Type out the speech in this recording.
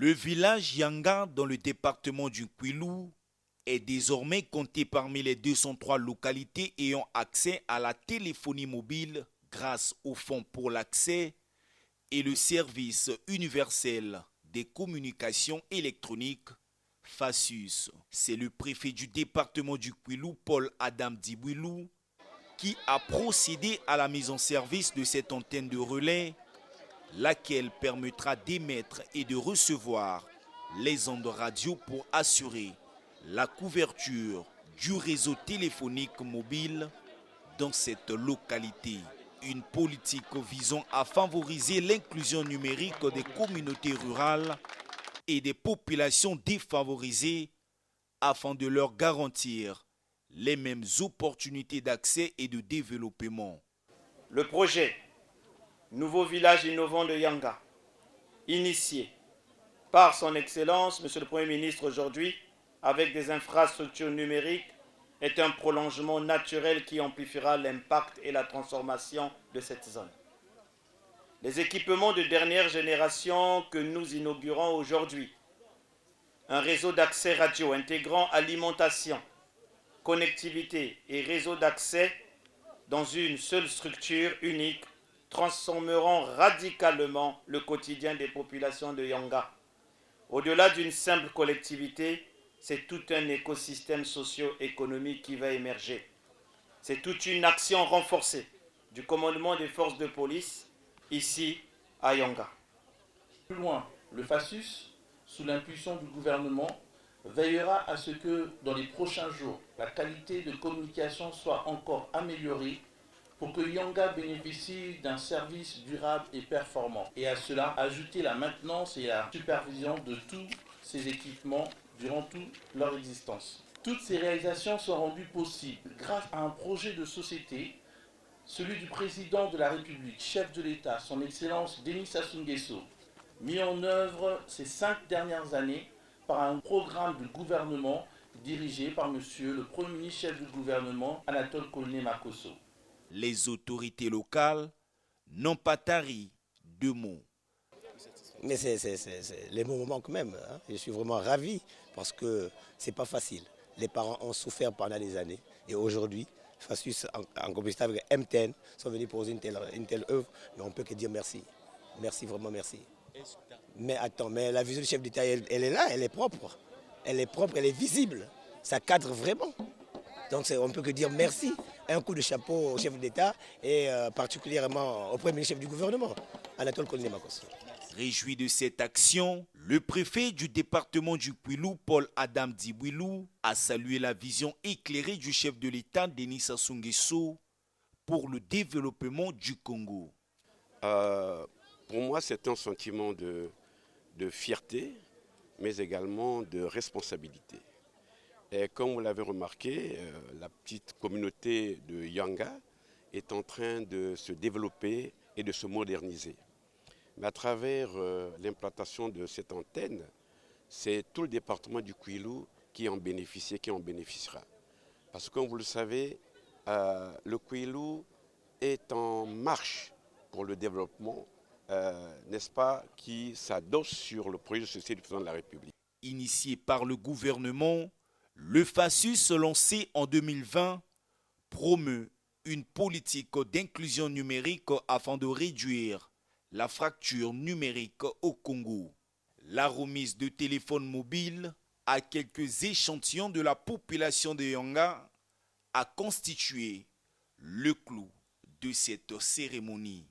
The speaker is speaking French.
Le village Yanga dans le département du Kwilu est désormais compté parmi les 203 localités ayant accès à la téléphonie mobile grâce au Fonds pour l'accès et le service universel des communications électroniques FASUS. C'est le préfet du département du Kwilu, Paul Adam Dibouilou, qui a procédé à la mise en service de cette antenne de relais, laquelle permettra d'émettre et de recevoir les ondes radio pour assurer la couverture du réseau téléphonique mobile dans cette localité. Une politique visant à favoriser l'inclusion numérique des communautés rurales et des populations défavorisées afin de leur garantir les mêmes opportunités d'accès et de développement. Le projet Nouveau village innovant de Yanga, initié par son Excellence, Monsieur le Premier ministre aujourd'hui, avec des infrastructures numériques, est un prolongement naturel qui amplifiera l'impact et la transformation de cette zone. Les équipements de dernière génération que nous inaugurons aujourd'hui, un réseau d'accès radio intégrant alimentation, connectivité et réseau d'accès dans une seule structure unique, transformeront radicalement le quotidien des populations de Yanga. Au-delà d'une simple collectivité, c'est tout un écosystème socio-économique qui va émerger. C'est toute une action renforcée du commandement des forces de police ici à Yanga. Plus loin, le FASUS, sous l'impulsion du gouvernement, veillera à ce que dans les prochains jours, la qualité de communication soit encore améliorée pour que Yanga bénéficie d'un service durable et performant. Et à cela, ajouter la maintenance et la supervision de tous ces équipements durant toute leur existence. Toutes ces réalisations sont rendues possibles grâce à un projet de société, celui du président de la République, chef de l'État, son Excellence Denis Sassou Nguesso, mis en œuvre ces 5 dernières années par un programme de gouvernement dirigé par Monsieur le Premier ministre chef du gouvernement, Anatole Koné Makosso. Les autorités locales n'ont pas tari de mots. Mais les mots me manquent même. Hein. Je suis vraiment ravi parce que c'est pas facile. Les parents ont souffert pendant des années. Et aujourd'hui, FASUS, en complicité avec MTN, sont venus poser une telle œuvre. Mais on ne peut que dire merci. Merci, vraiment merci. Mais attends, mais la vision du chef d'État, elle est là, elle est propre. Elle est propre, elle est visible. Ça cadre vraiment. Donc on ne peut que dire merci. Un coup de chapeau au chef d'État et particulièrement au Premier ministre chef du gouvernement, Anatole Koné Makosso. Réjoui de cette action, le préfet du département du Kwilu, Paul Adam Dibouilou, a salué la vision éclairée du chef de l'État, Denis Sassou Nguesso, pour le développement du Congo. Pour moi, c'est un sentiment de fierté, mais également de responsabilité. Et comme vous l'avez remarqué, la petite communauté de Yanga est en train de se développer et de se moderniser. Mais à travers l'implantation de cette antenne, c'est tout le département du Kwilu qui en bénéficie et qui en bénéficiera. Parce que comme vous le savez, le Kwilu est en marche pour le développement, n'est-ce pas, qui s'adosse sur le projet de société du président de la République. Initié par le gouvernement, le FASUS, lancé en 2020, promeut une politique d'inclusion numérique afin de réduire la fracture numérique au Congo. La remise de téléphones mobiles à quelques échantillons de la population de Yanga a constitué le clou de cette cérémonie.